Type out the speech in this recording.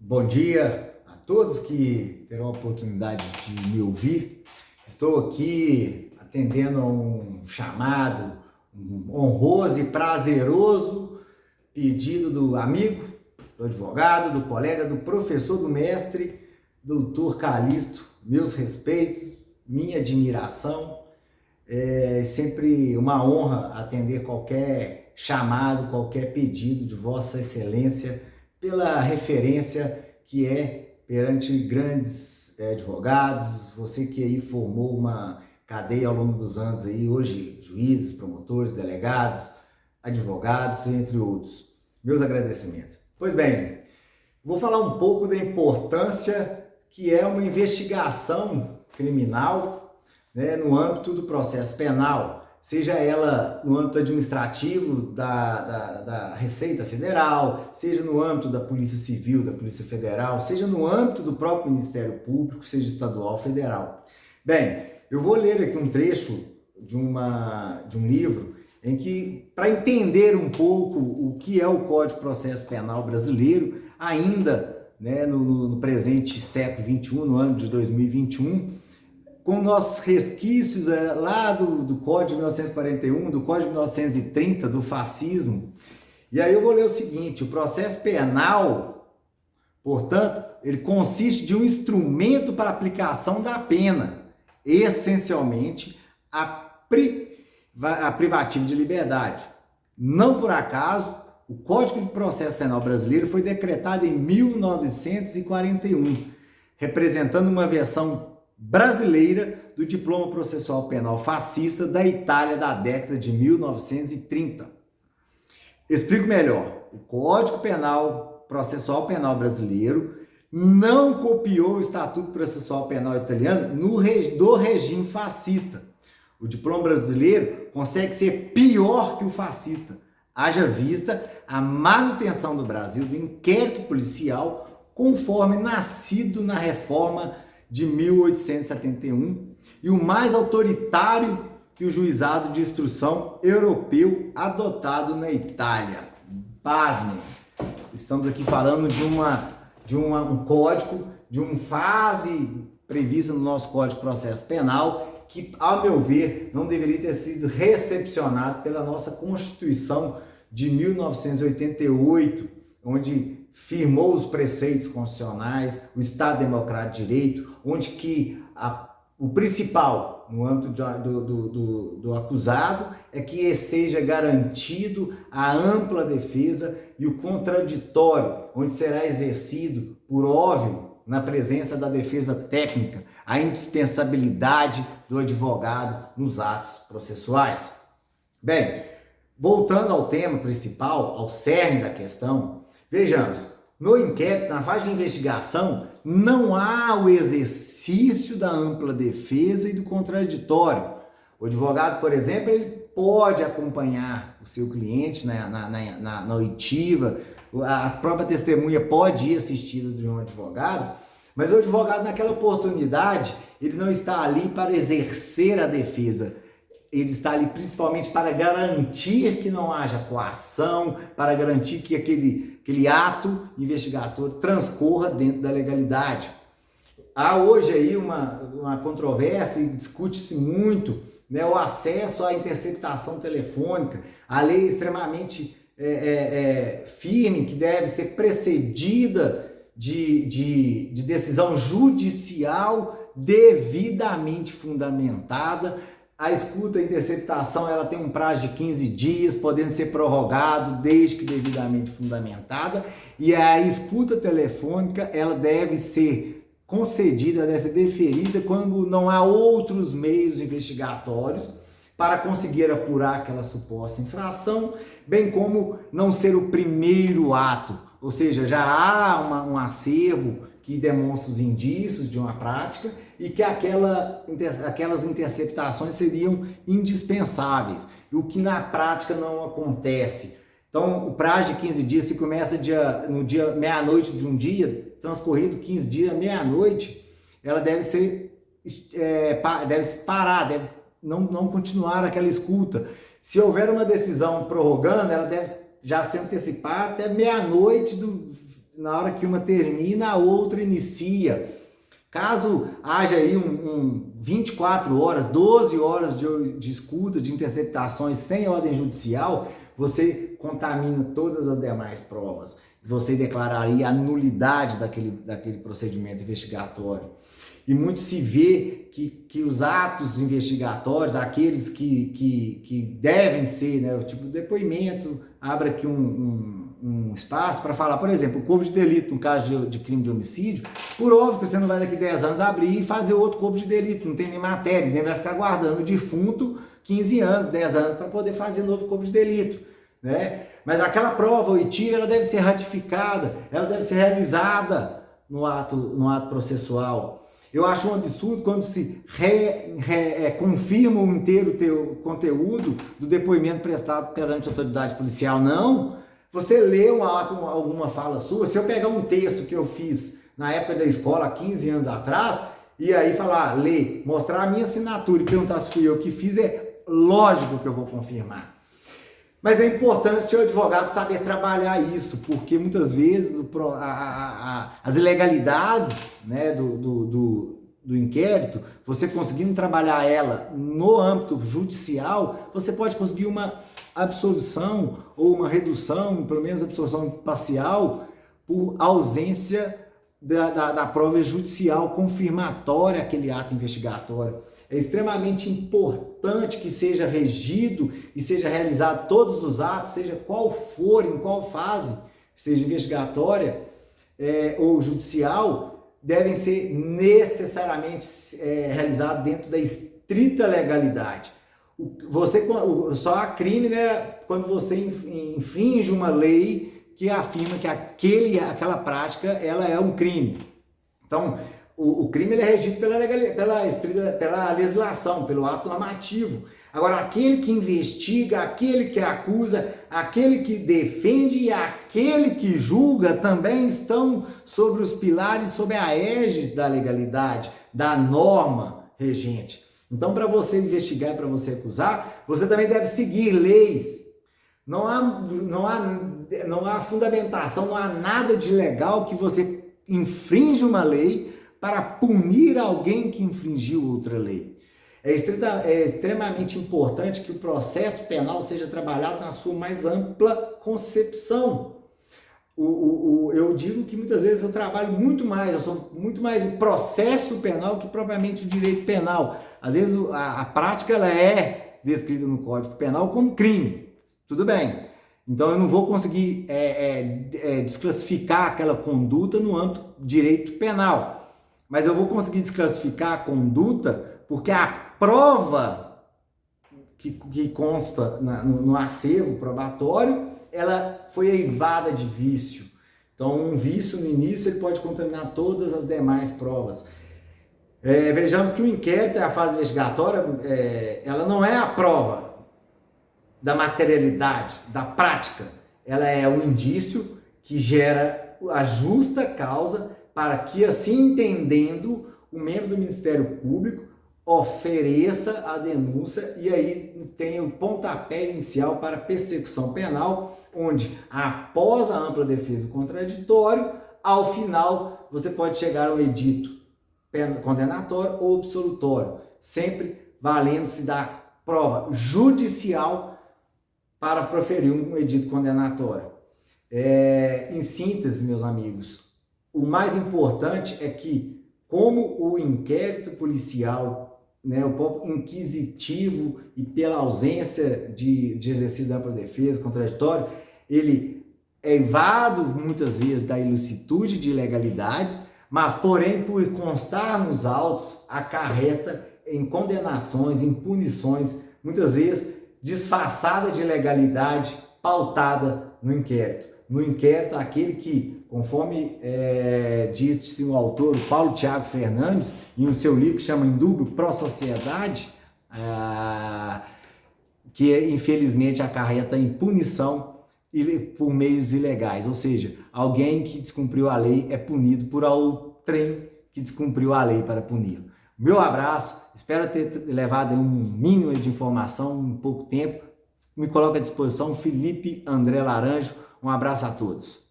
Bom dia a todos que terão a oportunidade de me ouvir. Estou aqui atendendo a um chamado, um honroso e prazeroso pedido do amigo, do advogado, do colega, do professor, do mestre, doutor Calixto. Meus respeitos, minha admiração. É sempre uma honra atender qualquer chamado, qualquer pedido de Vossa Excelência, pela referência que é perante grandes advogados, você que aí formou uma cadeia ao longo dos anos aí, hoje juízes, promotores, delegados, advogados, entre outros. Meus agradecimentos. Pois bem, vou falar um pouco da importância que é uma investigação criminal, né, no âmbito do processo penal, seja ela no âmbito administrativo da Receita Federal, seja no âmbito da Polícia Civil, da Polícia Federal, seja no âmbito do próprio Ministério Público, seja estadual ou federal. Bem, eu vou ler aqui um trecho de um livro em que, para entender um pouco o que é o Código de Processo Penal brasileiro, ainda, né, no presente século XXI, no ano de 2021, com nossos resquícios lá do Código de 1941, do Código de 1930, do fascismo. E aí eu vou ler o seguinte: o processo penal, portanto, ele consiste de um instrumento para aplicação da pena, essencialmente a privativa de liberdade. Não por acaso, o Código de Processo Penal brasileiro foi decretado em 1941, representando uma versão brasileira do diploma processual penal fascista da Itália da década de 1930. Explico melhor. O Código Processual Penal brasileiro não copiou o Estatuto Processual Penal italiano do regime fascista. O diploma brasileiro consegue ser pior que o fascista, haja vista a manutenção do Brasil do inquérito policial conforme nascido na reforma de 1871 e o mais autoritário que o juizado de instrução europeu adotado na Itália. Pasmem, estamos aqui falando de um código, de uma fase prevista no nosso Código de Processo Penal que, ao meu ver, não deveria ter sido recepcionado pela nossa Constituição de 1988, onde firmou os preceitos constitucionais, o Estado Democrático de Direito, onde que o principal no âmbito do acusado é que seja garantido a ampla defesa e o contraditório, onde será exercido, por óbvio, na presença da defesa técnica, a indispensabilidade do advogado nos atos processuais. Bem, voltando ao tema principal, ao cerne da questão, vejamos, no inquérito, na fase de investigação, não há o exercício da ampla defesa e do contraditório. O advogado, por exemplo, ele pode acompanhar o seu cliente na oitiva, a própria testemunha pode ir assistida de um advogado, mas o advogado, naquela oportunidade, ele não está ali para exercer a defesa. Ele está ali principalmente para garantir que não haja coação, para garantir que aquele ato investigatório transcorra dentro da legalidade. Há hoje aí uma controvérsia e discute-se muito, né, o acesso à interceptação telefônica, a lei extremamente firme que deve ser precedida de decisão judicial devidamente fundamentada. A escuta, a interceptação, ela tem um prazo de 15 dias, podendo ser prorrogado desde que devidamente fundamentada, e a escuta telefônica, ela deve ser concedida, deve ser deferida quando não há outros meios investigatórios para conseguir apurar aquela suposta infração, bem como não ser o primeiro ato, ou seja, já há um acervo que demonstra os indícios de uma prática e que aquelas interceptações seriam indispensáveis, o que na prática não acontece. Então, o prazo de 15 dias, se começa no dia meia-noite de um dia, transcorrido 15 dias, meia-noite, ela deve parar, deve não continuar aquela escuta. Se houver uma decisão prorrogando, ela deve já se antecipar até meia-noite na hora que uma termina, a outra inicia. Caso haja aí 24 horas, 12 horas de escuta, de interceptações sem ordem judicial, você contamina todas as demais provas. Você declararia a nulidade daquele procedimento investigatório. E muito se vê que os atos investigatórios, aqueles que devem ser, né, tipo depoimento, abre aqui um espaço para falar, por exemplo, o corpo de delito, no caso de crime de homicídio, por óbvio que você não vai daqui 10 anos abrir e fazer outro corpo de delito, não tem nem matéria, nem vai ficar guardando o defunto 15 anos, 10 anos para poder fazer novo corpo de delito, né? Mas aquela prova oitiva, ela deve ser ratificada, ela deve ser realizada no ato processual. Eu acho um absurdo quando se confirma o inteiro conteúdo do depoimento prestado perante a autoridade policial. Não, você lê alguma fala sua, se eu pegar um texto que eu fiz na época da escola, há 15 anos atrás, e aí falar, ler, mostrar a minha assinatura e perguntar se fui eu que fiz, é lógico que eu vou confirmar. Mas é importante o advogado saber trabalhar isso, porque muitas vezes as ilegalidades, né, do inquérito, você conseguindo trabalhar ela no âmbito judicial, você pode conseguir uma absolvição ou uma redução, pelo menos absolvição parcial, por ausência da prova judicial confirmatória àquele ato investigatório. É extremamente importante que seja regido e seja realizado todos os atos, seja qual for, em qual fase, seja investigatória ou judicial, devem ser necessariamente realizados dentro da estrita legalidade. Só há crime, né, quando você infringe uma lei que afirma que aquela prática ela é um crime. Então, o crime ele é regido pela legislação, pelo ato normativo. Agora, aquele que investiga, aquele que acusa, aquele que defende e aquele que julga também estão sobre os pilares, sobre a égide da legalidade, da norma regente. Então, para você investigar e para você acusar, você também deve seguir leis. Não há fundamentação, não há nada de legal que você infringe uma lei para punir alguém que infringiu outra lei. É extremamente importante que o processo penal seja trabalhado na sua mais ampla concepção. Eu digo que muitas vezes eu trabalho eu sou muito mais o processo penal que propriamente o direito penal. Às vezes a prática ela é descrita no Código Penal como crime, tudo bem. Então eu não vou conseguir desclassificar aquela conduta no âmbito do direito penal. Mas eu vou conseguir desclassificar a conduta porque a prova que consta no acervo probatório, ela foi eivada de vício. Então, um vício no início ele pode contaminar todas as demais provas. Vejamos que o inquérito, a fase investigatória, ela não é a prova da materialidade, da prática. Ela é um indício que gera a justa causa para que, assim entendendo, o membro do Ministério Público ofereça a denúncia e aí tem o pontapé inicial para persecução penal, onde, após a ampla defesa do contraditório, ao final você pode chegar ao edito condenatório ou absolutório, sempre valendo-se da prova judicial para proferir um edito condenatório. Em síntese, meus amigos, o mais importante é que, como o inquérito policial, né, o próprio inquisitivo e pela ausência de exercício da ampla defesa, contraditório, ele é evado muitas vezes da ilicitude de ilegalidades, mas, porém, por constar nos autos, acarreta em condenações, em punições, muitas vezes disfarçada de ilegalidade, pautada no inquérito. No inquérito, aquele que, conforme disse o autor Paulo Thiago Fernandes, em um seu livro que chama Indúbio Pró-Sociedade, que infelizmente acarreta em punição por meios ilegais, ou seja, alguém que descumpriu a lei é punido por outrem que descumpriu a lei para puni-lo. Meu abraço, espero ter levado um mínimo de informação em pouco tempo. Me coloco à disposição, Felipe André Laranjo. Um abraço a todos.